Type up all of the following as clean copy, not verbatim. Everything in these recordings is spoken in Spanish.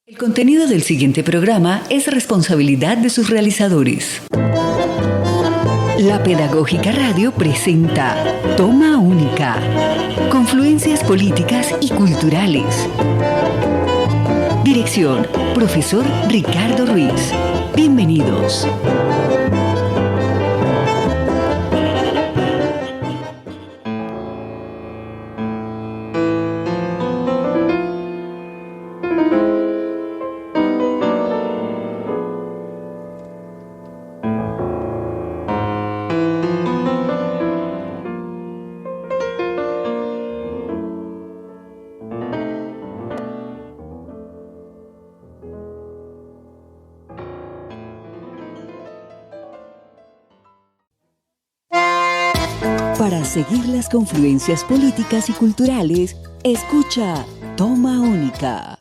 El contenido del siguiente programa es responsabilidad de sus realizadores. La Pedagógica Radio presenta Toma Única, confluencias políticas y culturales. Dirección, profesor Ricardo Ruiz. Bienvenidos. Para seguir las confluencias políticas y culturales, escucha Toma Única.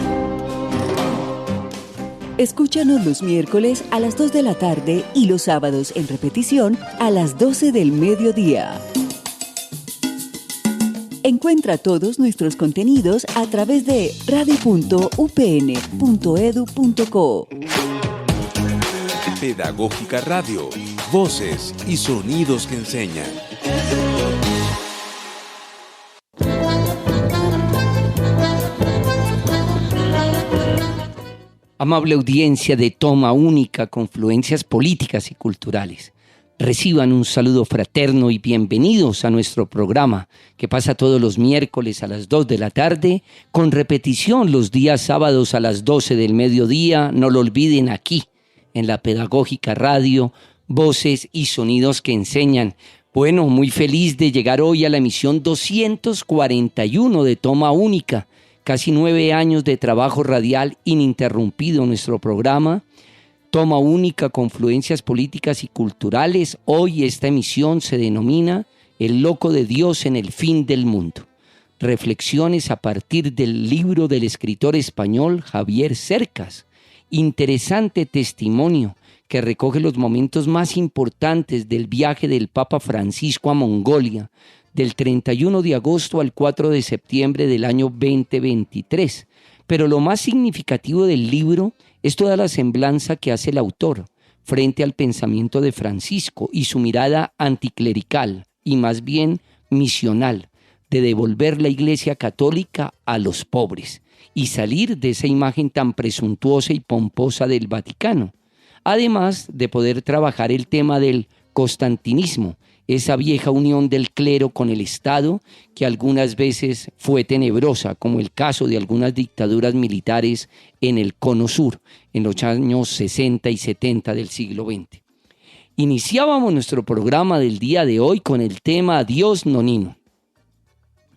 Escúchanos los miércoles a las 2 de la tarde y los sábados en repetición a las 12 del mediodía. Encuentra todos nuestros contenidos a través de radio.upn.edu.co. Pedagógica Radio, voces y sonidos que enseñan. Amable audiencia de Toma Única, confluencias políticas y culturales, reciban un saludo fraterno y bienvenidos a nuestro programa que pasa todos los miércoles a las 2 de la tarde, con repetición los días sábados a las 12 del mediodía. No lo olviden, aquí en la Pedagógica Radio, voces y sonidos que enseñan. Bueno, muy feliz de llegar hoy a la emisión 241 de Toma Única. Casi 9 años de trabajo radial ininterrumpido en nuestro programa. Toma Única, confluencias políticas y culturales. Hoy esta emisión se denomina El Loco de Dios en el Fin del Mundo. Reflexiones a partir del libro del escritor español Javier Cercas. Interesante testimonio que recoge los momentos más importantes del viaje del Papa Francisco a Mongolia, del 31 de agosto al 4 de septiembre del año 2023. Pero lo más significativo del libro es toda la semblanza que hace el autor frente al pensamiento de Francisco y su mirada anticlerical y más bien misional de devolver la Iglesia Católica a los pobres y salir de esa imagen tan presuntuosa y pomposa del Vaticano, además de poder trabajar el tema del constantinismo, esa vieja unión del clero con el Estado que algunas veces fue tenebrosa, como el caso de algunas dictaduras militares en el Cono Sur, en los años 60 y 70 del siglo XX. Iniciábamos nuestro programa del día de hoy con el tema Adiós Nonino,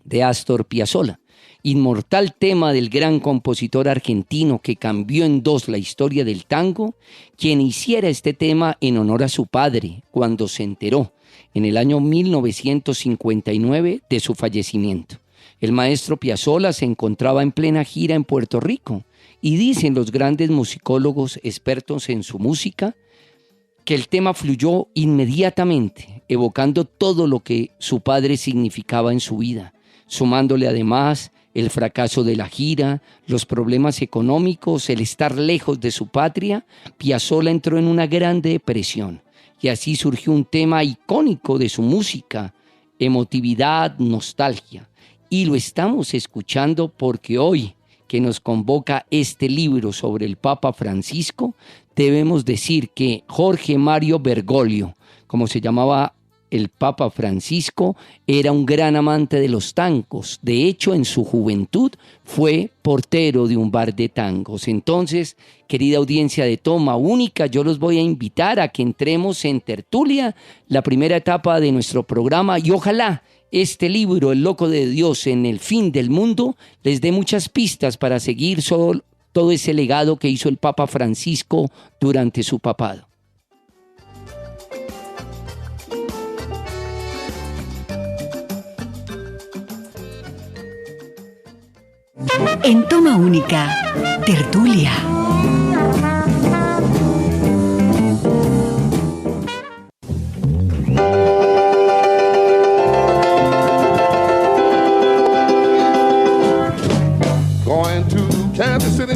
de Astor Piazzolla, inmortal tema del gran compositor argentino que cambió en dos la historia del tango, quien hiciera este tema en honor a su padre cuando se enteró en el año 1959 de su fallecimiento. El maestro Piazzolla se encontraba en plena gira en Puerto Rico y dicen los grandes musicólogos expertos en su música que el tema fluyó inmediatamente, evocando todo lo que su padre significaba en su vida, sumándole además el fracaso de la gira, los problemas económicos, el estar lejos de su patria. Piazzolla entró en una gran depresión y así surgió un tema icónico de su música, emotividad, nostalgia. Y lo estamos escuchando porque hoy que nos convoca este libro sobre el Papa Francisco, debemos decir que Jorge Mario Bergoglio, como se llamaba el Papa Francisco, era un gran amante de los tangos. De hecho, en su juventud fue portero de un bar de tangos. Entonces, querida audiencia de Toma Única, yo los voy a invitar a que entremos en tertulia, la primera etapa de nuestro programa, y ojalá este libro, El Loco de Dios en el Fin del Mundo, les dé muchas pistas para seguir todo ese legado que hizo el Papa Francisco durante su papado. En Toma Única, tertulia. Going to Kansas City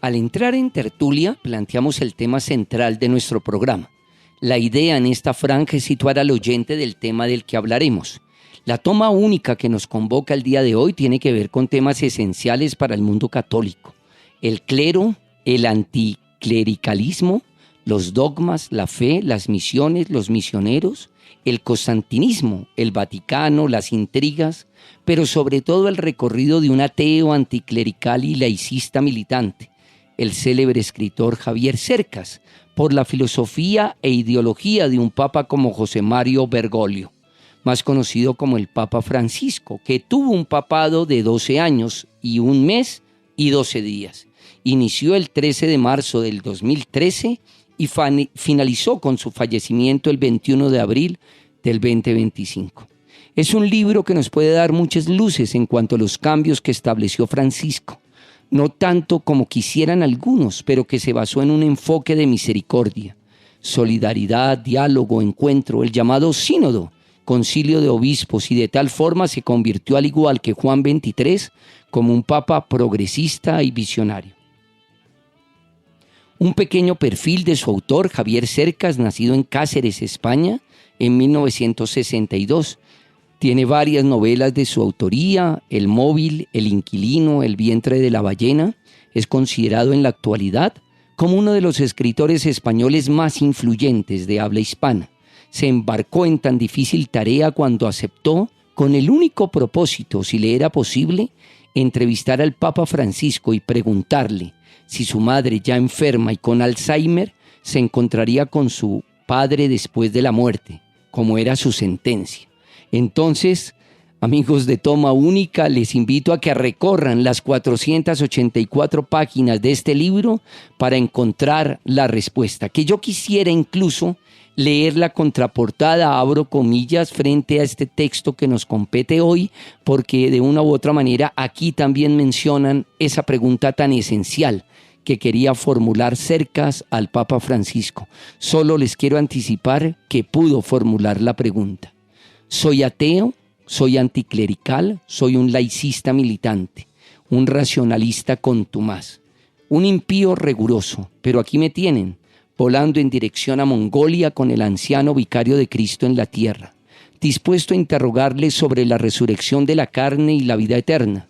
Al entrar en tertulia, planteamos el tema central de nuestro programa. La idea en esta franja es situar al oyente del tema del que hablaremos. La toma única que nos convoca el día de hoy tiene que ver con temas esenciales para el mundo católico. El clero, el anticlericalismo, los dogmas, la fe, las misiones, los misioneros, el constantinismo, el Vaticano, las intrigas, pero sobre todo el recorrido de un ateo anticlerical y laicista militante, el célebre escritor Javier Cercas, por la filosofía e ideología de un papa como José Mario Bergoglio, más conocido como el Papa Francisco, que tuvo un papado de 12 años y 1 mes y 12 días. Inició el 13 de marzo del 2013 y finalizó con su fallecimiento el 21 de abril del 2025. Es un libro que nos puede dar muchas luces en cuanto a los cambios que estableció Francisco, no tanto como quisieran algunos, pero que se basó en un enfoque de misericordia, solidaridad, diálogo, encuentro, el llamado sínodo, concilio de obispos, y de tal forma se convirtió, al igual que Juan XXIII, como un papa progresista y visionario. Un pequeño perfil de su autor, Javier Cercas, nacido en Cáceres, España, en 1962. Tiene varias novelas de su autoría: El móvil, El inquilino, El vientre de la ballena. Es considerado en la actualidad como uno de los escritores españoles más influyentes de habla hispana. Se embarcó en tan difícil tarea cuando aceptó, con el único propósito, si le era posible, entrevistar al Papa Francisco y preguntarle si su madre, ya enferma y con Alzheimer, se encontraría con su padre después de la muerte, como era su sentencia. Entonces, amigos de Toma Única, les invito a que recorran las 484 páginas de este libro para encontrar la respuesta, que yo quisiera incluso leer la contraportada, abro comillas, frente a este texto que nos compete hoy, porque de una u otra manera aquí también mencionan esa pregunta tan esencial que quería formular Cercas al Papa Francisco. Solo les quiero anticipar que pudo formular la pregunta. ¿Soy ateo? ¿Soy anticlerical? ¿Soy un laicista militante? ¿Un racionalista contumaz? ¿Un impío riguroso? Pero aquí me tienen, volando en dirección a Mongolia con el anciano vicario de Cristo en la tierra, dispuesto a interrogarle sobre la resurrección de la carne y la vida eterna.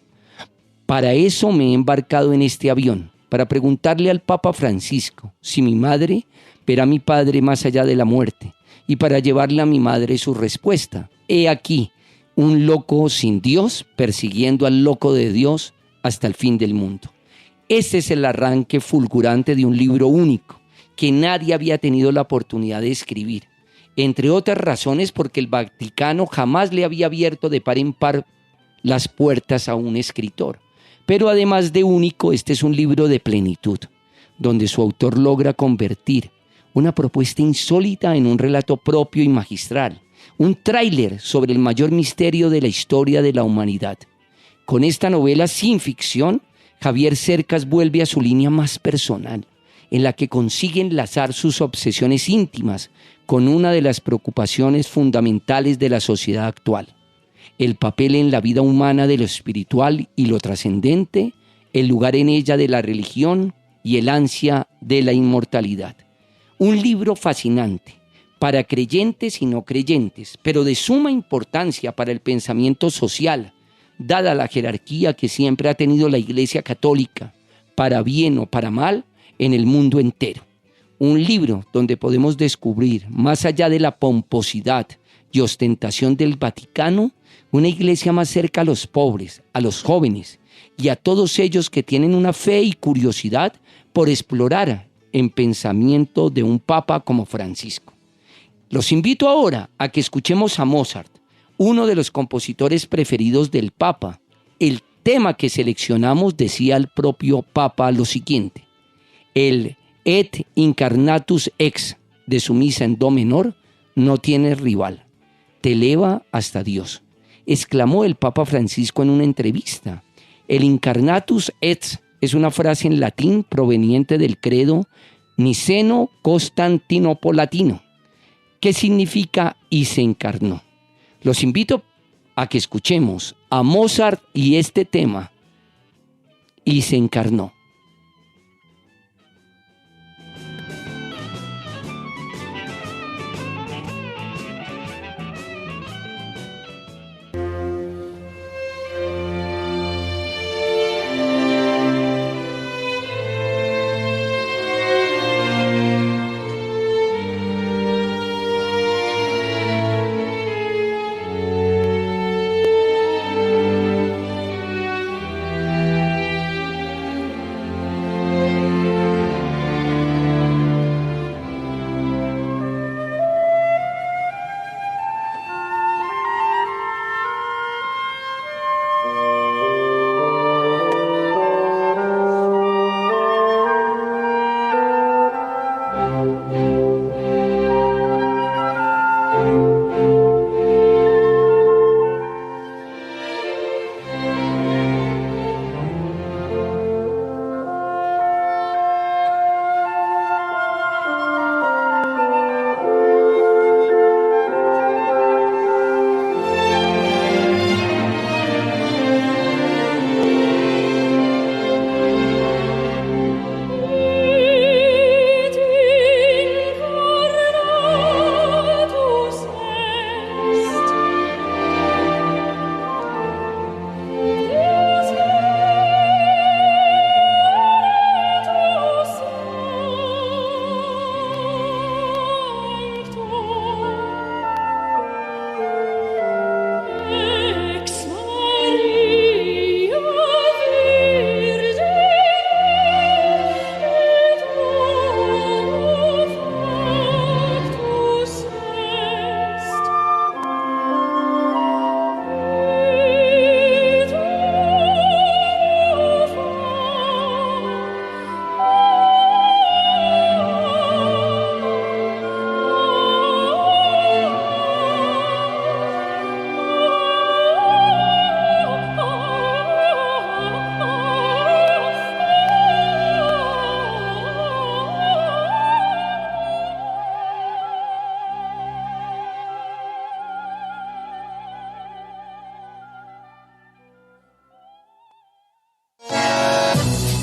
Para eso me he embarcado en este avión, para preguntarle al Papa Francisco si mi madre verá a mi padre más allá de la muerte, y para llevarle a mi madre su respuesta. He aquí un loco sin Dios persiguiendo al loco de Dios hasta el fin del mundo. Este es el arranque fulgurante de un libro único que nadie había tenido la oportunidad de escribir, entre otras razones porque el Vaticano jamás le había abierto de par en par las puertas a un escritor. Pero además de único, este es un libro de plenitud, donde su autor logra convertir una propuesta insólita en un relato propio y magistral, un tráiler sobre el mayor misterio de la historia de la humanidad. Con esta novela sin ficción, Javier Cercas vuelve a su línea más personal, en la que consigue enlazar sus obsesiones íntimas con una de las preocupaciones fundamentales de la sociedad actual: el papel en la vida humana de lo espiritual y lo trascendente, el lugar en ella de la religión y el ansia de la inmortalidad. Un libro fascinante para creyentes y no creyentes, pero de suma importancia para el pensamiento social, dada la jerarquía que siempre ha tenido la Iglesia Católica, para bien o para mal, en el mundo entero. Un libro donde podemos descubrir, más allá de la pomposidad y ostentación del Vaticano, una iglesia más cerca a los pobres, a los jóvenes y a todos ellos que tienen una fe y curiosidad por explorar en pensamiento de un papa como Francisco. Los invito ahora a que escuchemos a Mozart, uno de los compositores preferidos del Papa. El tema que seleccionamos decía el propio Papa lo siguiente: el Et Incarnatus Ex de su misa en do menor no tiene rival, te eleva hasta Dios, exclamó el Papa Francisco en una entrevista. El Incarnatus Ex es una frase en latín proveniente del credo niceno-constantinopolatino, que significa y se encarnó. Los invito a que escuchemos a Mozart y este tema, Y se encarnó.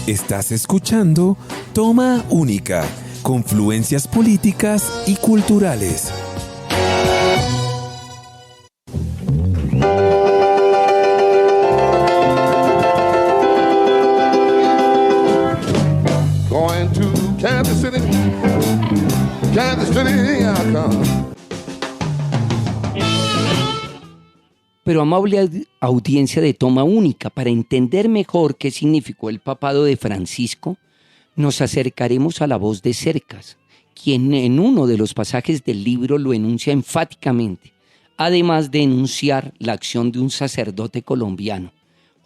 Estás escuchando Toma Única, confluencias políticas y culturales. Going to Kansas City, I come. Pero amable audiencia de Toma Única, para entender mejor qué significó el papado de Francisco, nos acercaremos a la voz de Cercas, quien en uno de los pasajes del libro lo enuncia enfáticamente, además de enunciar la acción de un sacerdote colombiano,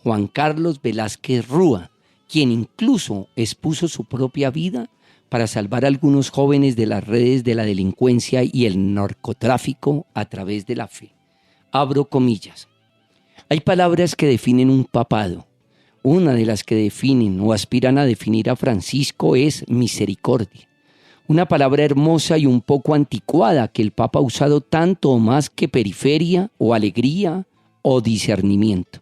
Juan Carlos Velázquez Rúa, quien incluso expuso su propia vida para salvar a algunos jóvenes de las redes de la delincuencia y el narcotráfico a través de la fe. Abro comillas. Hay palabras que definen un papado. Una de las que definen o aspiran a definir a Francisco es misericordia. Una palabra hermosa y un poco anticuada que el Papa ha usado tanto o más que periferia o alegría o discernimiento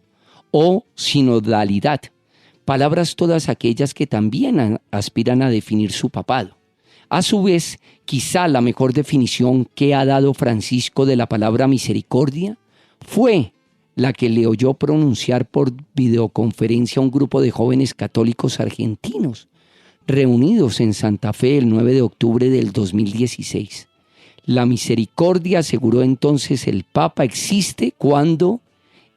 o sinodalidad. Palabras todas aquellas que también aspiran a definir su papado. A su vez, quizá la mejor definición que ha dado Francisco de la palabra misericordia fue la que le oyó pronunciar por videoconferencia a un grupo de jóvenes católicos argentinos, reunidos en Santa Fe el 9 de octubre del 2016. La misericordia, aseguró entonces el Papa, existe cuando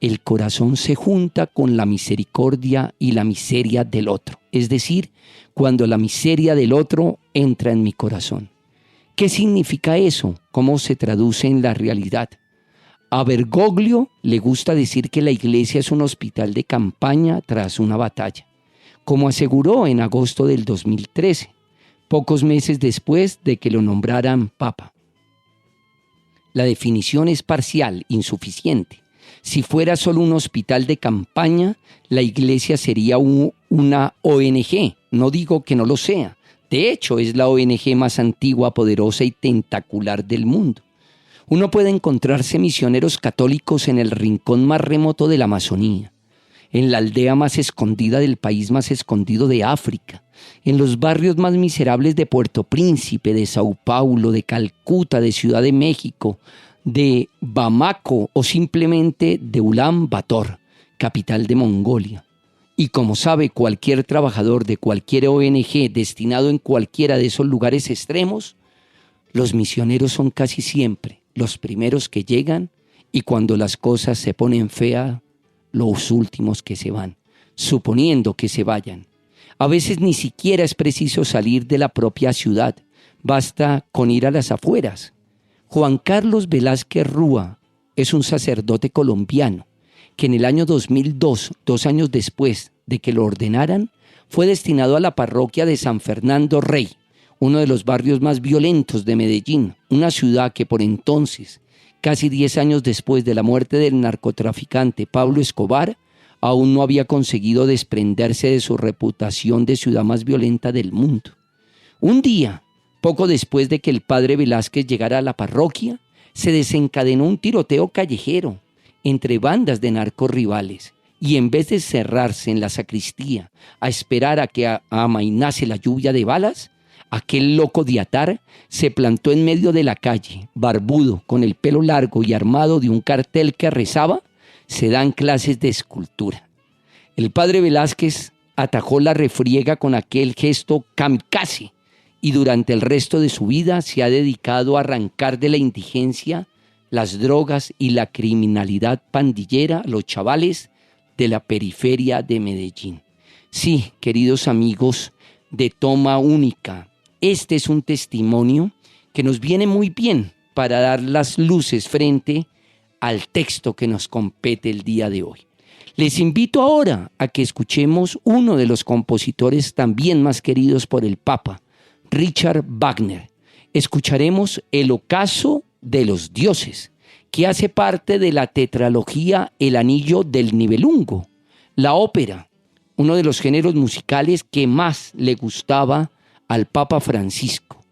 el corazón se junta con la misericordia y la miseria del otro, es decir, cuando la miseria del otro entra en mi corazón. ¿Qué significa eso? ¿Cómo se traduce en la realidad? A Bergoglio le gusta decir que la iglesia es un hospital de campaña tras una batalla, como aseguró en agosto del 2013, pocos meses después de que lo nombraran papa. La definición es parcial, insuficiente. Si fuera solo un hospital de campaña, la iglesia sería una ONG. No digo que no lo sea. De hecho, es la ONG más antigua, poderosa y tentacular del mundo. Uno puede encontrarse misioneros católicos en el rincón más remoto de la Amazonía, en la aldea más escondida del país más escondido de África, en los barrios más miserables de Puerto Príncipe, de Sao Paulo, de Calcuta, de Ciudad de México, de Bamako o simplemente de Ulan Bator, capital de Mongolia. Y como sabe cualquier trabajador de cualquier ONG destinado en cualquiera de esos lugares extremos, los misioneros son casi siempre los primeros que llegan y cuando las cosas se ponen feas, los últimos que se van, suponiendo que se vayan. A veces ni siquiera es preciso salir de la propia ciudad, basta con ir a las afueras. Juan Carlos Velázquez Rúa es un sacerdote colombiano que en el año 2002, 2 años después de que lo ordenaran, fue destinado a la parroquia de San Fernando Rey, uno de los barrios más violentos de Medellín, una ciudad que por entonces, casi 10 años después de la muerte del narcotraficante Pablo Escobar, aún no había conseguido desprenderse de su reputación de ciudad más violenta del mundo. Un día, poco después de que el padre Velázquez llegara a la parroquia, se desencadenó un tiroteo callejero entre bandas de narcorrivales y en vez de cerrarse en la sacristía a esperar a que amainase la lluvia de balas, aquel loco de Atar se plantó en medio de la calle, barbudo, con el pelo largo y armado de un cartel que rezaba: se dan clases de escultura. El padre Velázquez atajó la refriega con aquel gesto kamikaze y durante el resto de su vida se ha dedicado a arrancar de la indigencia, las drogas y la criminalidad pandillera a los chavales de la periferia de Medellín. Sí, queridos amigos de Toma Única, este es un testimonio que nos viene muy bien para dar las luces frente al texto que nos compete el día de hoy. Les invito ahora a que escuchemos uno de los compositores también más queridos por el Papa, Richard Wagner. Escucharemos El ocaso de los dioses, que hace parte de la tetralogía El anillo del Nibelungo, la ópera, uno de los géneros musicales que más le gustaba al Papa Francisco.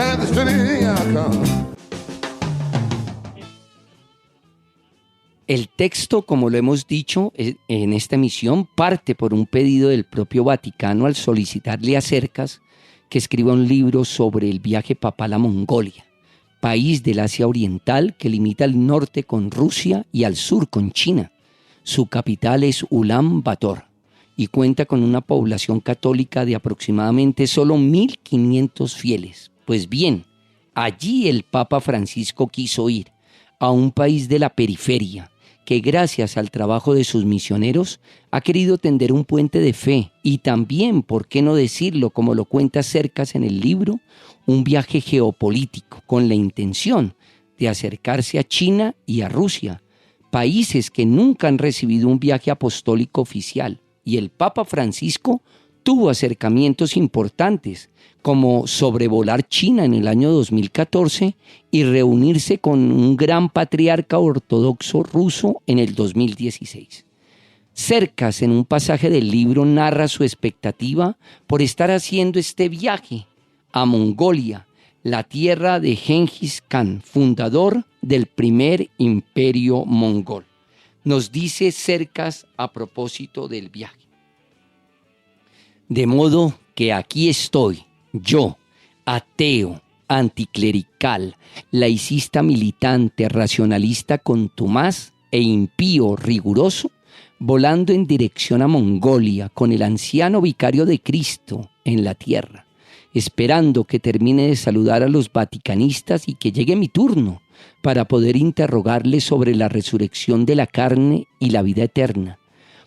Kansas City, I come. El texto, como lo hemos dicho en esta emisión, parte por un pedido del propio Vaticano al solicitarle a Cercas que escriba un libro sobre el viaje papal a Mongolia, país del Asia Oriental que limita al norte con Rusia y al sur con China. Su capital es Ulan Bator y cuenta con una población católica de aproximadamente solo 1.500 fieles. Pues bien, allí el Papa Francisco quiso ir, a un país de la periferia, que gracias al trabajo de sus misioneros ha querido tender un puente de fe y también, por qué no decirlo, como lo cuenta Cercas en el libro, un viaje geopolítico con la intención de acercarse a China y a Rusia, países que nunca han recibido un viaje apostólico oficial, y el Papa Francisco tuvo acercamientos importantes, como sobrevolar China en el año 2014 y reunirse con un gran patriarca ortodoxo ruso en el 2016. Cercas, en un pasaje del libro, narra su expectativa por estar haciendo este viaje a Mongolia, la tierra de Gengis Khan, fundador del primer imperio mongol. Nos dice Cercas a propósito del viaje: de modo que aquí estoy, yo, ateo, anticlerical, laicista militante, racionalista contumaz e impío riguroso, volando en dirección a Mongolia con el anciano vicario de Cristo en la tierra, esperando que termine de saludar a los vaticanistas y que llegue mi turno para poder interrogarle sobre la resurrección de la carne y la vida eterna,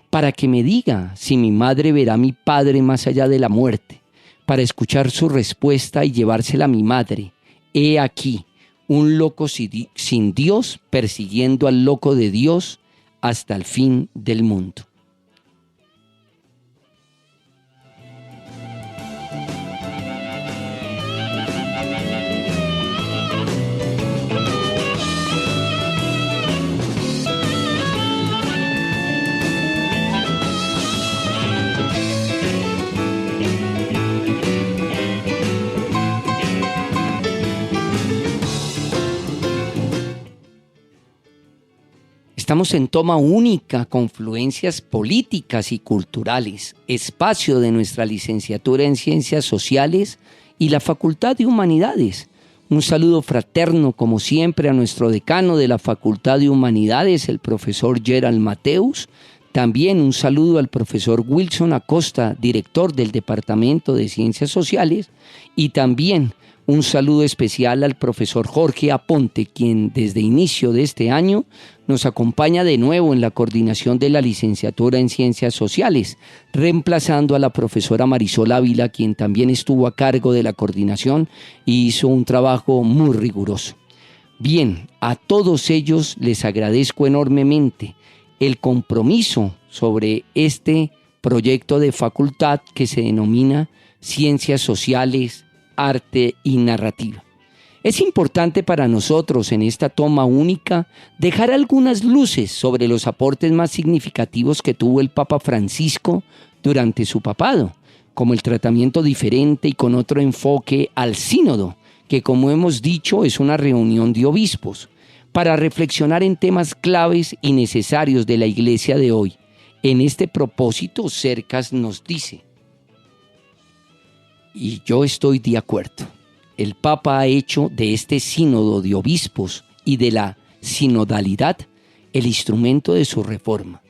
para que me diga si mi madre verá a mi padre más allá de la muerte, para escuchar su respuesta y llevársela a mi madre. He aquí, un loco sin Dios persiguiendo al loco de Dios hasta el fin del mundo. Estamos en Toma Única, Confluencias Políticas y Culturales, espacio de nuestra licenciatura en Ciencias Sociales y la Facultad de Humanidades. Un saludo fraterno, como siempre, a nuestro decano de la Facultad de Humanidades, el profesor Gerald Mateus. También un saludo al profesor Wilson Acosta, director del Departamento de Ciencias Sociales, y también un saludo especial al profesor Jorge Aponte, quien desde inicio de este año nos acompaña de nuevo en la coordinación de la licenciatura en Ciencias Sociales, reemplazando a la profesora Marisol Ávila, quien también estuvo a cargo de la coordinación y hizo un trabajo muy riguroso. Bien, a todos ellos les agradezco enormemente el compromiso sobre este proyecto de facultad que se denomina Ciencias Sociales, Arte y Narrativa. Es importante para nosotros en esta toma única dejar algunas luces sobre los aportes más significativos que tuvo el Papa Francisco durante su papado, como el tratamiento diferente y con otro enfoque al sínodo, que como hemos dicho es una reunión de obispos, para reflexionar en temas claves y necesarios de la Iglesia de hoy. En este propósito, Cercas nos dice: y yo estoy de acuerdo. El Papa ha hecho de este sínodo de obispos y de la sinodalidad el instrumento de su reforma.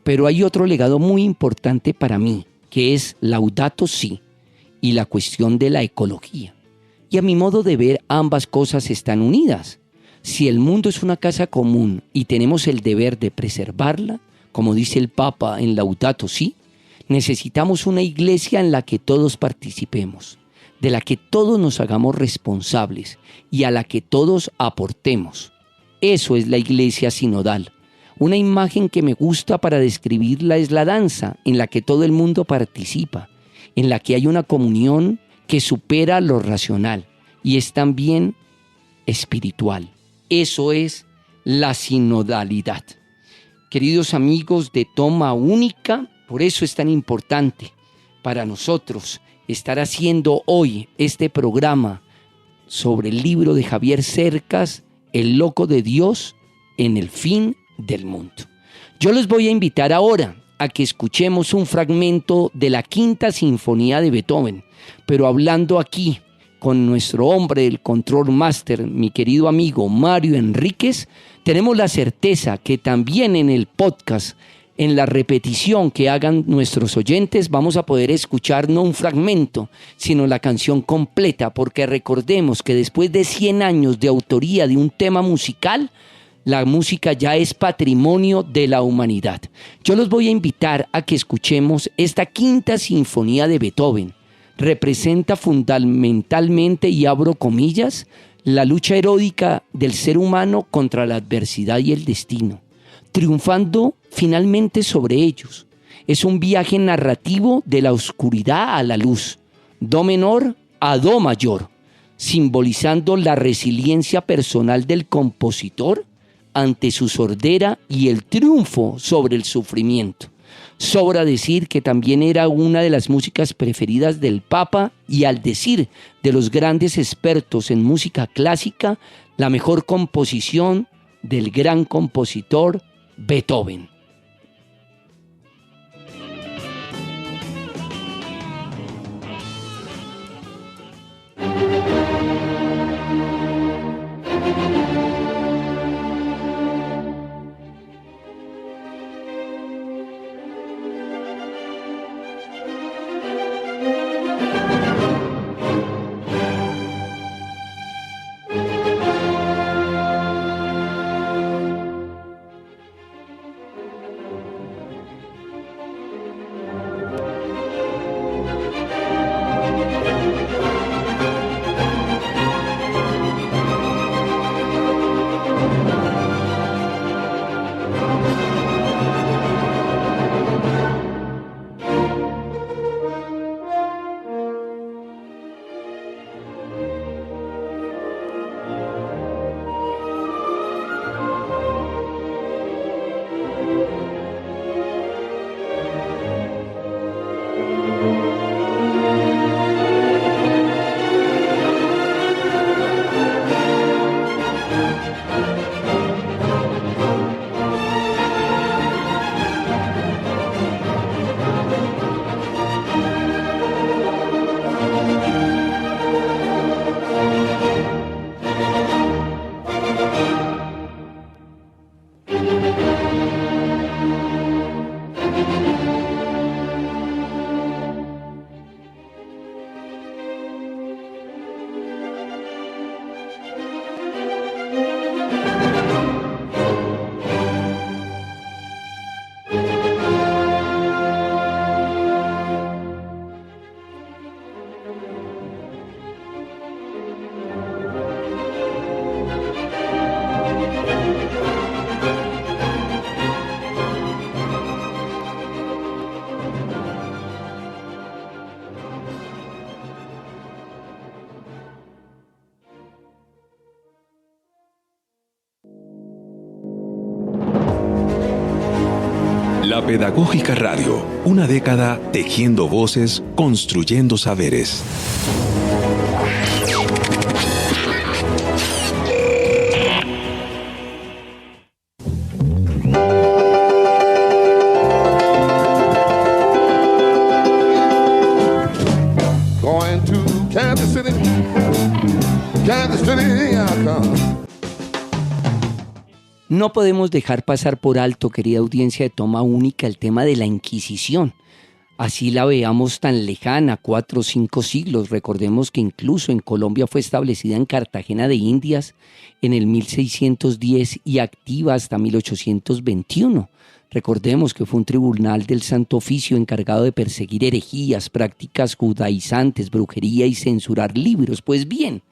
Pero hay otro legado muy importante para mí, que es Laudato Si y la cuestión de la ecología. Y a mi modo de ver, ambas cosas están unidas. Si el mundo es una casa común y tenemos el deber de preservarla, como dice el Papa en Laudato Si, necesitamos una iglesia en la que todos participemos, de la que todos nos hagamos responsables y a la que todos aportemos. Eso es la iglesia sinodal. Una imagen que me gusta para describirla es la danza, en la que todo el mundo participa, en la que hay una comunión que supera lo racional y es también espiritual. Eso es la sinodalidad. Queridos amigos de Toma Única, por eso es tan importante para nosotros estar haciendo hoy este programa sobre el libro de Javier Cercas, El loco de Dios en el fin del mundo. Yo los voy a invitar ahora a que escuchemos un fragmento de la Quinta Sinfonía de Beethoven, pero hablando aquí con nuestro hombre del Control Master, mi querido amigo Mario Enríquez, tenemos la certeza que también en el podcast, en la repetición que hagan nuestros oyentes, vamos a poder escuchar no un fragmento, sino la canción completa, porque recordemos que después de 100 años de autoría de un tema musical, la música ya es patrimonio de la humanidad. Yo los voy a invitar a que escuchemos esta Quinta Sinfonía de Beethoven. Representa fundamentalmente, y abro comillas, la lucha heroica del ser humano contra la adversidad y el destino, triunfando finalmente sobre ellos. Es un viaje narrativo de la oscuridad a la luz, do menor a do mayor, simbolizando la resiliencia personal del compositor ante su sordera y el triunfo sobre el sufrimiento. Sobra decir que también era una de las músicas preferidas del Papa y, al decir de los grandes expertos en música clásica, la mejor composición del gran compositor Beethoven. La Pedagógica Radio, una década tejiendo voces, construyendo saberes. Going to Kansas City, I come. No podemos dejar pasar por alto, querida audiencia de Toma Única, el tema de la Inquisición. Así la veamos tan lejana, 4 o 5 siglos. Recordemos que incluso en Colombia fue establecida en Cartagena de Indias en el 1610 y activa hasta 1821. Recordemos que fue un tribunal del Santo Oficio encargado de perseguir herejías, prácticas judaizantes, brujería y censurar libros. Pues bien,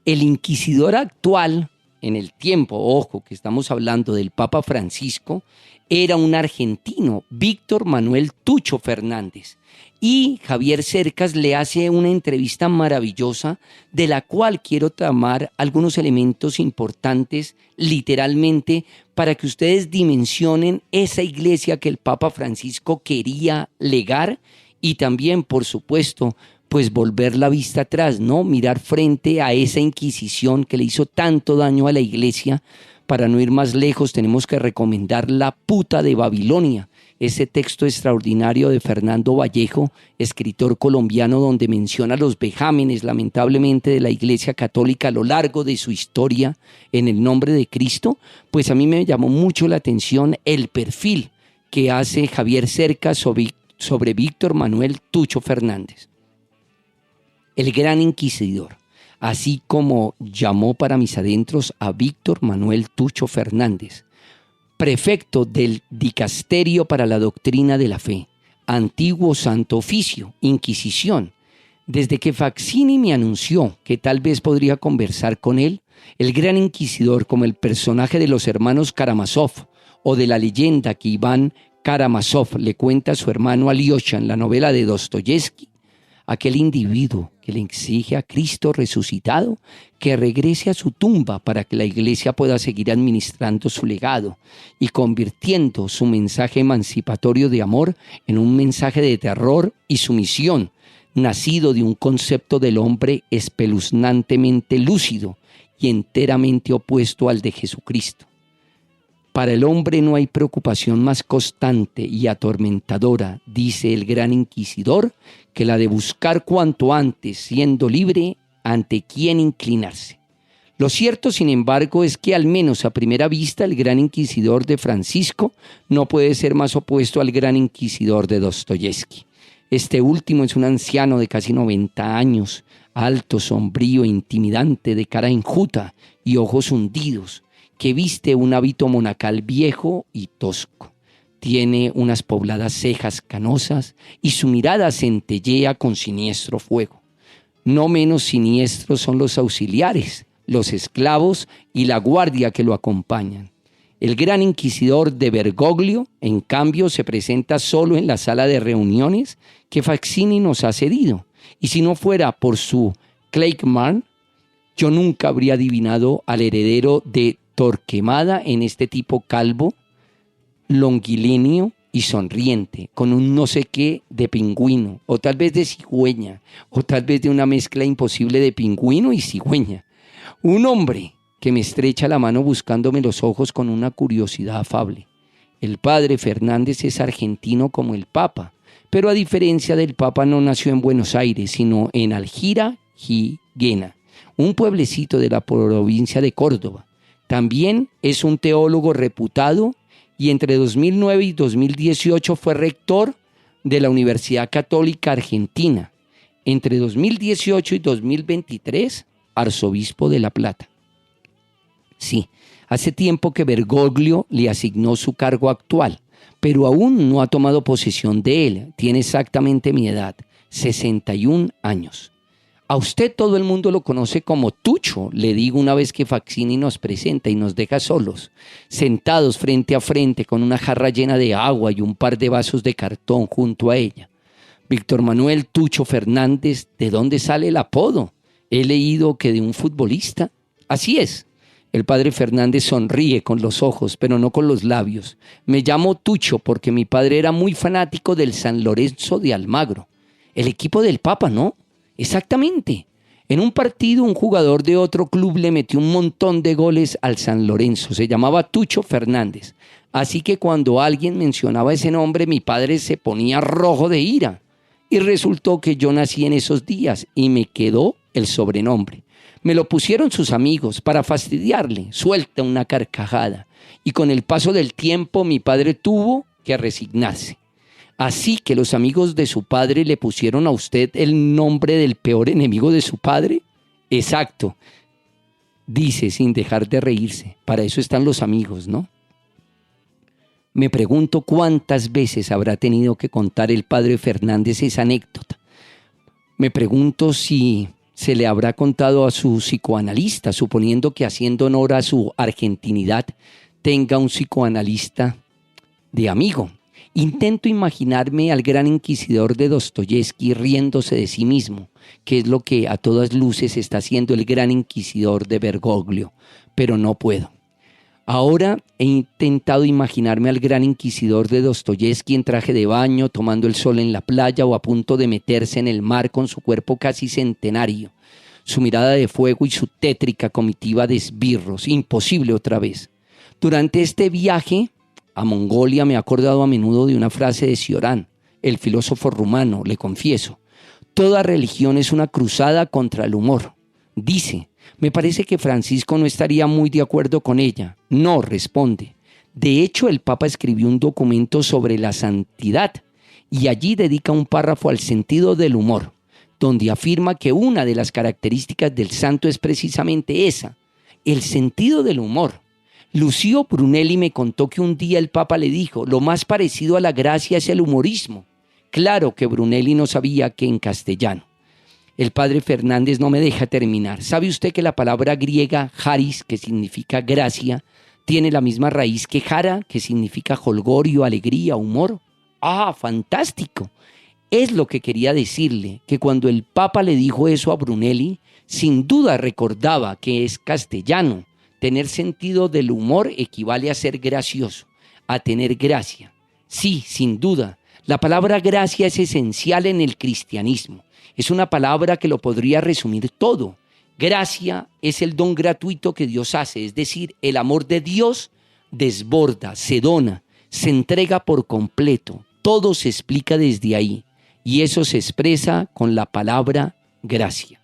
el inquisidor actual, en el tiempo, ojo, que estamos hablando del Papa Francisco, era un argentino, Víctor Manuel Tucho Fernández. Y Javier Cercas le hace una entrevista maravillosa de la cual quiero tomar algunos elementos importantes literalmente para que ustedes dimensionen esa iglesia que el Papa Francisco quería legar y también, por supuesto, pues volver la vista atrás, ¿no? Mirar frente a esa Inquisición que le hizo tanto daño a la iglesia. Para no ir más lejos, tenemos que recomendar La puta de Babilonia, ese texto extraordinario de Fernando Vallejo, escritor colombiano, donde menciona los vejámenes, lamentablemente, de la Iglesia Católica a lo largo de su historia en el nombre de Cristo. Pues a mí me llamó mucho la atención el perfil que hace Javier Cercas sobre Víctor Manuel Tucho Fernández, el gran inquisidor, así como llamó para mis adentros a Víctor Manuel Tucho Fernández, prefecto del Dicasterio para la Doctrina de la Fe, antiguo Santo Oficio, Inquisición. Desde que Faxini me anunció que tal vez podría conversar con él, el gran inquisidor, como el personaje de los hermanos Karamazov o de la leyenda que Iván Karamazov le cuenta a su hermano Alyosha en la novela de Dostoyevsky, aquel individuo que le exige a Cristo resucitado que regrese a su tumba para que la iglesia pueda seguir administrando su legado y convirtiendo su mensaje emancipatorio de amor en un mensaje de terror y sumisión, nacido de un concepto del hombre espeluznantemente lúcido y enteramente opuesto al de Jesucristo. Para el hombre no hay preocupación más constante y atormentadora, dice el gran inquisidor, que la de buscar cuanto antes, siendo libre, ante quién inclinarse. Lo cierto, sin embargo, es que al menos a primera vista el gran inquisidor de Francisco no puede ser más opuesto al gran inquisidor de Dostoyevsky. Este último es un anciano de casi 90 años, alto, sombrío, intimidante, de cara enjuta y ojos hundidos, que viste un hábito monacal viejo y tosco. Tiene unas pobladas cejas canosas y su mirada centellea con siniestro fuego. No menos siniestros son los auxiliares, los esclavos y la guardia que lo acompañan. El gran inquisidor de Bergoglio, en cambio, se presenta solo en la sala de reuniones que Faxini nos ha cedido. Y si no fuera por su Kleikmarn, yo nunca habría adivinado al heredero de Torquemada en este tipo calvo, longilíneo y sonriente, con un no sé qué de pingüino, o tal vez de cigüeña, o tal vez de una mezcla imposible de pingüino y cigüeña. Un hombre que me estrecha la mano buscándome los ojos con una curiosidad afable. El padre Fernández es argentino como el Papa, pero a diferencia del Papa no nació en Buenos Aires, sino en Algira Jiguena, un pueblecito de la provincia de Córdoba. También es un teólogo reputado y entre 2009 y 2018 fue rector de la Universidad Católica Argentina. Entre 2018 y 2023, arzobispo de La Plata. Sí, hace tiempo que Bergoglio le asignó su cargo actual, pero aún no ha tomado posesión de él. Tiene exactamente mi edad, 61 años. A usted todo el mundo lo conoce como Tucho, le digo una vez que Faxini nos presenta y nos deja solos, sentados frente a frente con una jarra llena de agua y un par de vasos de cartón junto a ella. Víctor Manuel Tucho Fernández, ¿de dónde sale el apodo? He leído que de un futbolista. Así es. El padre Fernández sonríe con los ojos, pero no con los labios. Me llamo Tucho porque mi padre era muy fanático del San Lorenzo de Almagro. El equipo del Papa, ¿no? Exactamente. En un partido un jugador de otro club le metió un montón de goles al San Lorenzo. Se llamaba Tucho Fernández. Así que cuando alguien mencionaba ese nombre, mi padre se ponía rojo de ira. Y resultó que yo nací en esos días y me quedó el sobrenombre. Me lo pusieron sus amigos para fastidiarle. Suelta una carcajada. Y con el paso del tiempo mi padre tuvo que resignarse. Así que los amigos de su padre le pusieron a usted el nombre del peor enemigo de su padre. Exacto, dice sin dejar de reírse. Para eso están los amigos, ¿no? Me pregunto cuántas veces habrá tenido que contar el padre Fernández esa anécdota. Me pregunto si se le habrá contado a su psicoanalista, suponiendo que haciendo honor a su argentinidad tenga un psicoanalista de amigo. Intento imaginarme al gran inquisidor de Dostoyevsky riéndose de sí mismo, que es lo que a todas luces está haciendo el gran inquisidor de Bergoglio, pero no puedo. Ahora he intentado imaginarme al gran inquisidor de Dostoyevski en traje de baño, tomando el sol en la playa o a punto de meterse en el mar con su cuerpo casi centenario, su mirada de fuego y su tétrica comitiva de esbirros. Imposible otra vez. Durante este viaje a Mongolia me he acordado a menudo de una frase de Cioran, el filósofo rumano, le confieso. Toda religión es una cruzada contra el humor. Dice, me parece que Francisco no estaría muy de acuerdo con ella. No, responde. De hecho, el Papa escribió un documento sobre la santidad y allí dedica un párrafo al sentido del humor, donde afirma que una de las características del santo es precisamente esa, el sentido del humor. Lucio Brunelli me contó que un día el Papa le dijo, lo más parecido a la gracia es el humorismo. Claro que Brunelli no sabía que en castellano. El padre Fernández no me deja terminar. ¿Sabe usted que la palabra griega charis, que significa gracia, tiene la misma raíz que jara, que significa jolgorio, alegría, humor? ¡Ah, fantástico! Es lo que quería decirle, que cuando el Papa le dijo eso a Brunelli, sin duda recordaba que es castellano. Tener sentido del humor equivale a ser gracioso, a tener gracia. Sí, sin duda, la palabra gracia es esencial en el cristianismo. Es una palabra que lo podría resumir todo. Gracia es el don gratuito que Dios hace, es decir, el amor de Dios desborda, se dona, se entrega por completo. Todo se explica desde ahí y eso se expresa con la palabra gracia.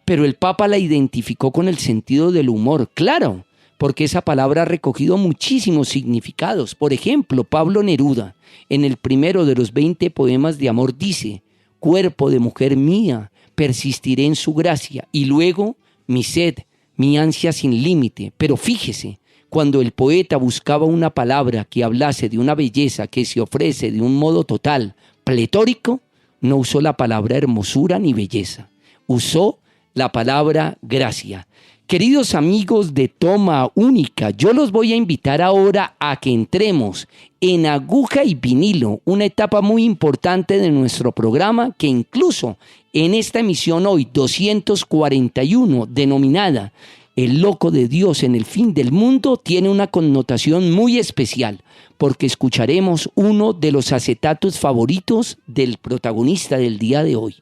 Pero el Papa la identificó con el sentido del humor, claro, porque esa palabra ha recogido muchísimos significados. Por ejemplo, Pablo Neruda, en el primero de los 20 poemas de amor dice, cuerpo de mujer mía, persistiré en su gracia. Y luego, mi sed, mi ansia sin límite. Pero fíjese, cuando el poeta buscaba una palabra que hablase de una belleza que se ofrece de un modo total, pletórico, no usó la palabra hermosura ni belleza. Usó la palabra gracia. Queridos amigos de Toma Única, yo los voy a invitar ahora a que entremos en Aguja y Vinilo, una etapa muy importante de nuestro programa que incluso en esta emisión hoy 241 denominada El Loco de Dios en el Fin del Mundo tiene una connotación muy especial porque escucharemos uno de los acetatos favoritos del protagonista del día de hoy,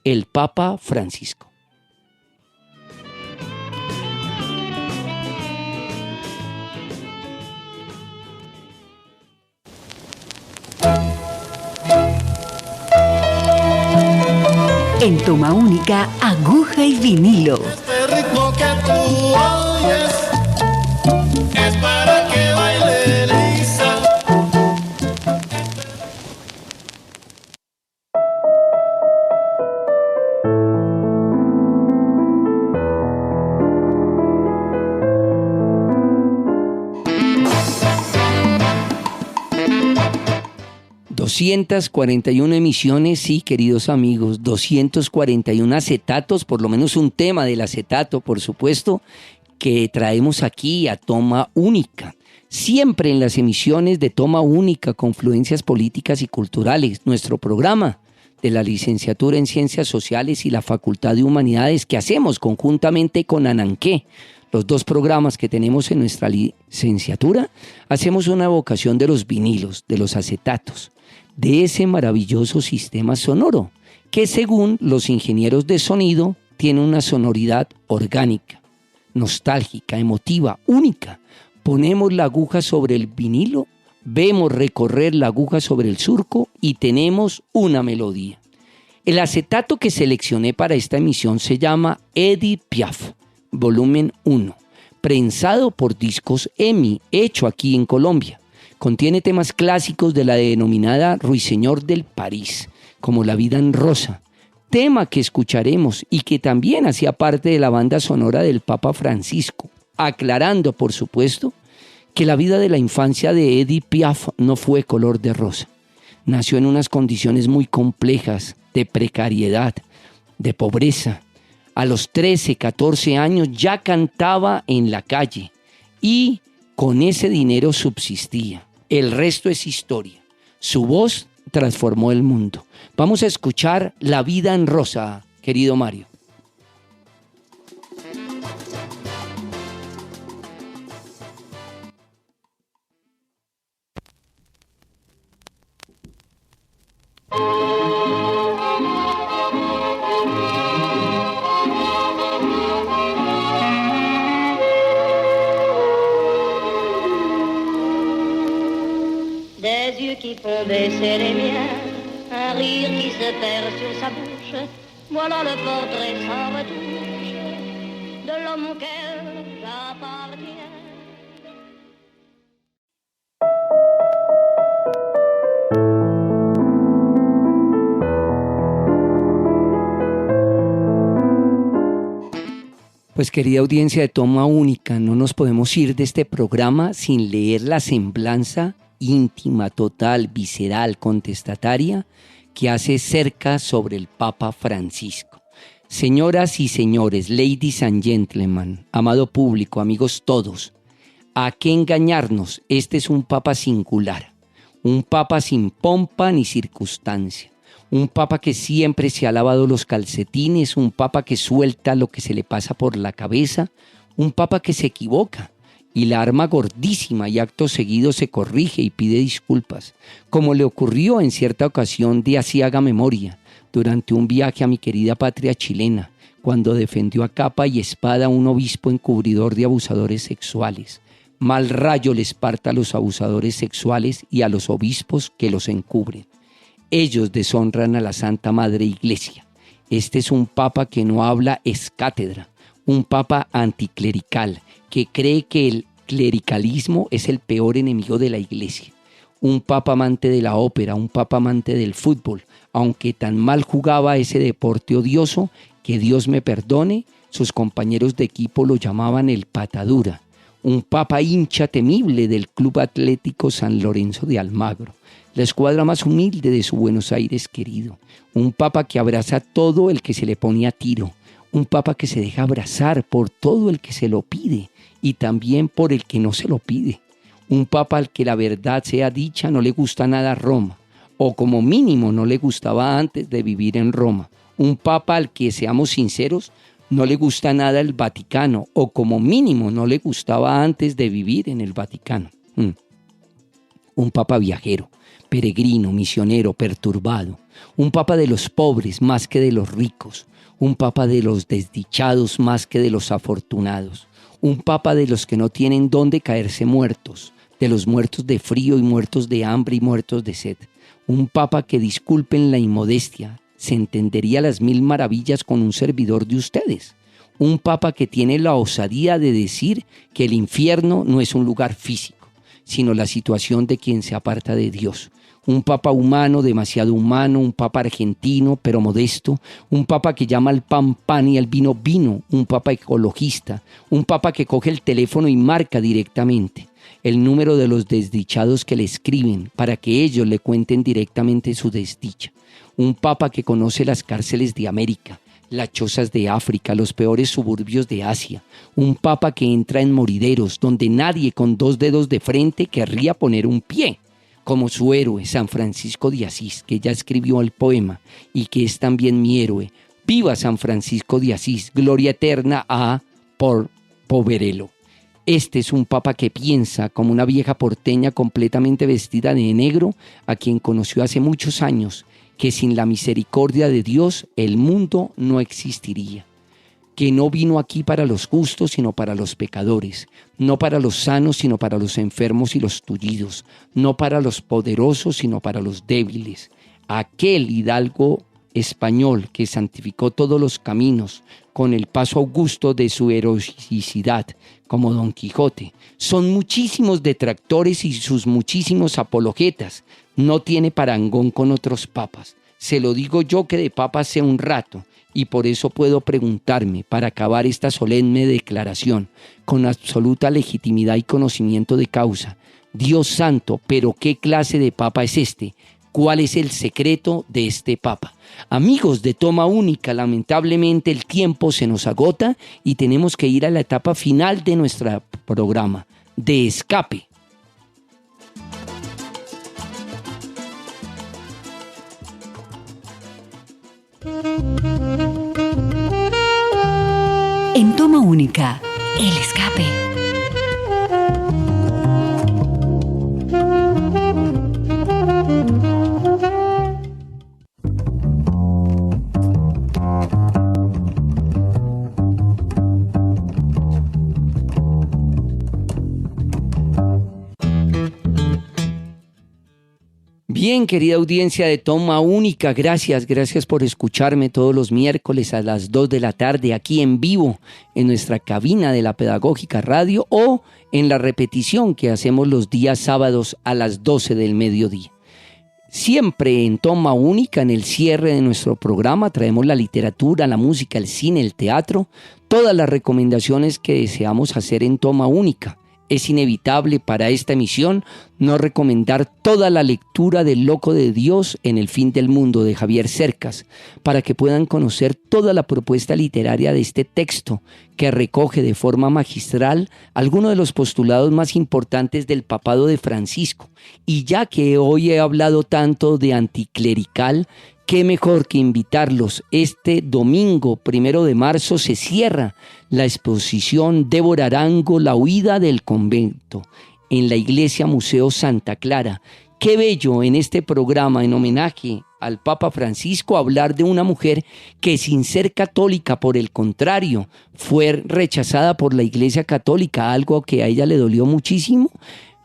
el Papa Francisco. En Toma Única, Aguja y Vinilo. Este ritmo que tú oyes es para que baile Lisa. ...241 emisiones, sí, queridos amigos, 241 acetatos, por lo menos un tema del acetato, por supuesto, que traemos aquí a Toma Única. Siempre en las emisiones de Toma Única, Confluencias Políticas y Culturales, nuestro programa de la Licenciatura en Ciencias Sociales y la Facultad de Humanidades que hacemos conjuntamente con Ananqué. Los dos programas que tenemos en nuestra licenciatura, hacemos una evocación de los vinilos, de los acetatos, de ese maravilloso sistema sonoro, que según los ingenieros de sonido, tiene una sonoridad orgánica, nostálgica, emotiva, única. Ponemos la aguja sobre el vinilo, vemos recorrer la aguja sobre el surco y tenemos una melodía. El acetato que seleccioné para esta emisión se llama Edith Piaf, volumen 1, prensado por Discos EMI, hecho aquí en Colombia. Contiene temas clásicos de la denominada Ruiseñor del París, como La vida en rosa, tema que escucharemos y que también hacía parte de la banda sonora del Papa Francisco, aclarando, por supuesto, que la vida de la infancia de Edith Piaf no fue color de rosa. Nació en unas condiciones muy complejas de precariedad, de pobreza. A los 13, 14 años ya cantaba en la calle y con ese dinero subsistía. El resto es historia. Su voz transformó el mundo. Vamos a escuchar La vida en rosa, querido Mario. yeux qui font baisser les miens, un rire qui se perd sur sa bouche, voilà le portrait sans retouche de l'homme auquel j'appartiens. Pues querida audiencia de Toma Única, no nos podemos ir de este programa sin leer la semblanza íntima, total, visceral, contestataria que hace Cerca sobre el Papa Francisco. Señoras y señores, ladies and gentlemen, amado público, amigos todos, ¿a qué engañarnos? Este es un Papa singular, un Papa sin pompa ni circunstancia. Un papa que siempre se ha lavado los calcetines, un papa que suelta lo que se le pasa por la cabeza, un papa que se equivoca y la arma gordísima y acto seguido se corrige y pide disculpas, como le ocurrió en cierta ocasión de aciaga memoria durante un viaje a mi querida patria chilena, cuando defendió a capa y espada a un obispo encubridor de abusadores sexuales. Mal rayo les parta a los abusadores sexuales y a los obispos que los encubren. Ellos deshonran a la Santa Madre Iglesia. Este es un papa que no habla es cátedra, un papa anticlerical, que cree que el clericalismo es el peor enemigo de la Iglesia. Un papa amante de la ópera, un papa amante del fútbol, aunque tan mal jugaba ese deporte odioso, que Dios me perdone, sus compañeros de equipo lo llamaban el patadura. Un papa hincha temible del Club Atlético San Lorenzo de Almagro, la escuadra más humilde de su Buenos Aires querido. Un papa que abraza a todo el que se le pone a tiro. Un papa que se deja abrazar por todo el que se lo pide y también por el que no se lo pide. Un papa al que la verdad sea dicha no le gusta nada Roma, o como mínimo no le gustaba antes de vivir en Roma. Un papa al que, seamos sinceros, no le gusta nada el Vaticano, o como mínimo no le gustaba antes de vivir en el Vaticano. Un papa viajero, peregrino, misionero, perturbado. Un papa de los pobres más que de los ricos. Un papa de los desdichados más que de los afortunados. Un papa de los que no tienen dónde caerse muertos, de los muertos de frío y muertos de hambre y muertos de sed. Un papa que, disculpen la inmodestia, se entendería las mil maravillas con un servidor de ustedes. Un papa que tiene la osadía de decir que el infierno no es un lugar físico, sino la situación de quien se aparta de Dios. Un papa humano, demasiado humano, un papa argentino, pero modesto, un papa que llama al pan pan y al vino vino, un papa ecologista, un papa que coge el teléfono y marca directamente el número de los desdichados que le escriben para que ellos le cuenten directamente su desdicha. Un papa que conoce las cárceles de América, las chozas de África, los peores suburbios de Asia. Un papa que entra en morideros donde nadie con dos dedos de frente querría poner un pie, como su héroe San Francisco de Asís, que ya escribió el poema y que es también mi héroe. ¡Viva San Francisco de Asís! Gloria eterna a Poverello. Este es un papa que piensa como una vieja porteña completamente vestida de negro, a quien conoció hace muchos años, que sin la misericordia de Dios el mundo no existiría. Que no vino aquí para los justos, sino para los pecadores, no para los sanos, sino para los enfermos y los tullidos, no para los poderosos, sino para los débiles. Aquel hidalgo español que santificó todos los caminos con el paso augusto de su heroicidad, como Don Quijote. Son muchísimos detractores y sus muchísimos apologetas. No tiene parangón con otros papas. Se lo digo yo que de papa sé un rato, y por eso puedo preguntarme, para acabar esta solemne declaración, con absoluta legitimidad y conocimiento de causa: Dios santo, ¿pero qué clase de papa es este? ¿Cuál es el secreto de este papa? Amigos de Toma Única, lamentablemente el tiempo se nos agota y tenemos que ir a la etapa final de nuestro programa, de escape. En Toma Única, el escape. Bien, querida audiencia de Toma Única, gracias por escucharme todos los miércoles a las 2 de la tarde aquí en vivo en nuestra cabina de la Pedagógica Radio o en la repetición que hacemos los días sábados a las 12 del mediodía. Siempre en Toma Única, en el cierre de nuestro programa, traemos la literatura, la música, el cine, el teatro, todas las recomendaciones que deseamos hacer en Toma Única. Es inevitable para esta emisión no recomendar toda la lectura del Loco de Dios en el fin del mundo de Javier Cercas, para que puedan conocer toda la propuesta literaria de este texto que recoge de forma magistral algunos de los postulados más importantes del papado de Francisco. Y ya que hoy he hablado tanto de anticlerical, qué mejor que invitarlos. Este domingo 1 de marzo se cierra la exposición Débora Arango, La huida del convento, en la Iglesia Museo Santa Clara. Qué bello en este programa, en homenaje al Papa Francisco, hablar de una mujer que, sin ser católica, por el contrario, fue rechazada por la Iglesia Católica, algo que a ella le dolió muchísimo.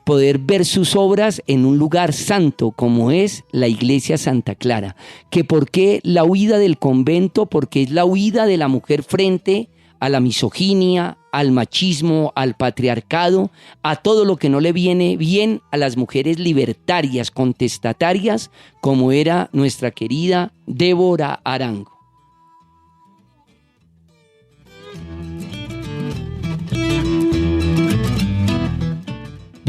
Poder ver sus obras en un lugar santo como es la Iglesia Santa Clara. Que por qué la huida del convento, porque es la huida de la mujer frente a la misoginia, al machismo, al patriarcado, a todo lo que no le viene bien a las mujeres libertarias, contestatarias, como era nuestra querida Débora Arango.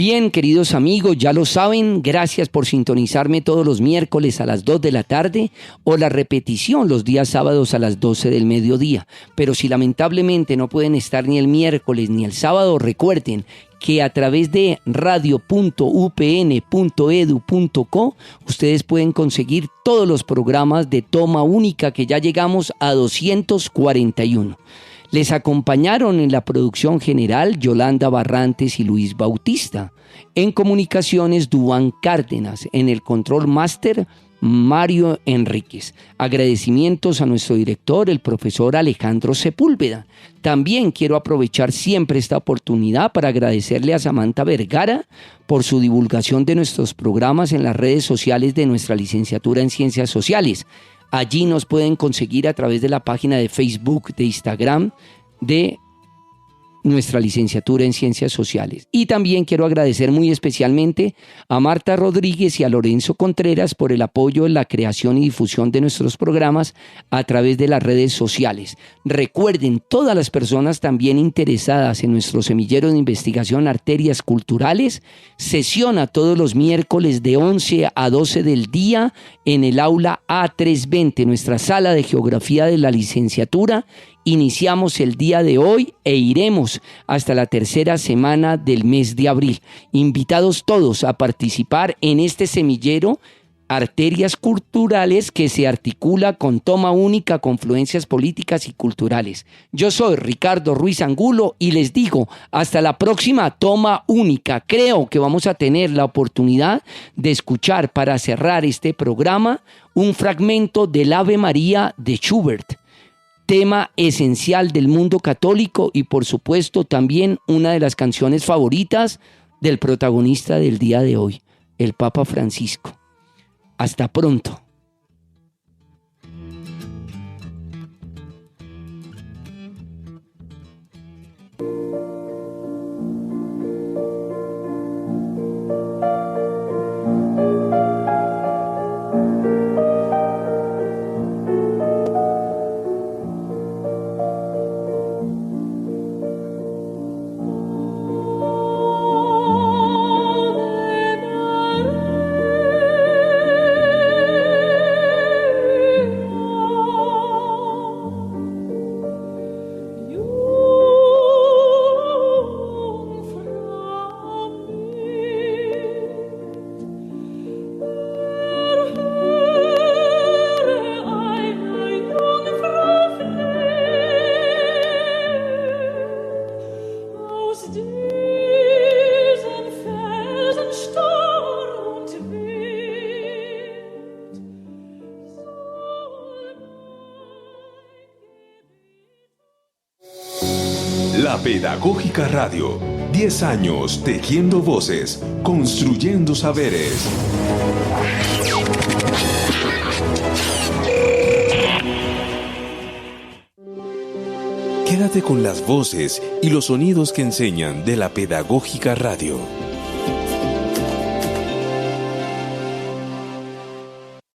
Bien, queridos amigos, ya lo saben, gracias por sintonizarme todos los miércoles a las 2 de la tarde o la repetición los días sábados a las 12 del mediodía. Pero si lamentablemente no pueden estar ni el miércoles ni el sábado, recuerden que a través de radio.upn.edu.co ustedes pueden conseguir todos los programas de Toma Única, que ya llegamos a 241. Les acompañaron en la producción general Yolanda Barrantes y Luis Bautista. En comunicaciones, Duván Cárdenas. En el control máster, Mario Enríquez. Agradecimientos a nuestro director, el profesor Alejandro Sepúlveda. También quiero aprovechar siempre esta oportunidad para agradecerle a Samantha Vergara por su divulgación de nuestros programas en las redes sociales de nuestra licenciatura en Ciencias Sociales. Allí nos pueden conseguir a través de la página de Facebook, de Instagram, de nuestra licenciatura en Ciencias Sociales. Y también quiero agradecer muy especialmente a Marta Rodríguez y a Lorenzo Contreras por el apoyo en la creación y difusión de nuestros programas a través de las redes sociales. Recuerden, todas las personas también interesadas en nuestro semillero de investigación Arterias Culturales, sesiona todos los miércoles de 11 a 12 del día en el aula A320, nuestra sala de geografía de la licenciatura. Iniciamos el día de hoy e iremos hasta la tercera semana del mes de abril. Invitados todos a participar en este semillero Arterias Culturales que se articula con Toma Única, Confluencias Políticas y Culturales. Yo soy Ricardo Ruiz Angulo y les digo hasta la próxima Toma Única. Creo que vamos a tener la oportunidad de escuchar para cerrar este programa un fragmento del Ave María de Schubert, tema esencial del mundo católico y por supuesto también una de las canciones favoritas del protagonista del día de hoy, el Papa Francisco. Hasta pronto. La Pedagógica Radio. 10 años tejiendo voces, construyendo saberes. Quédate con las voces y los sonidos que enseñan de la Pedagógica Radio.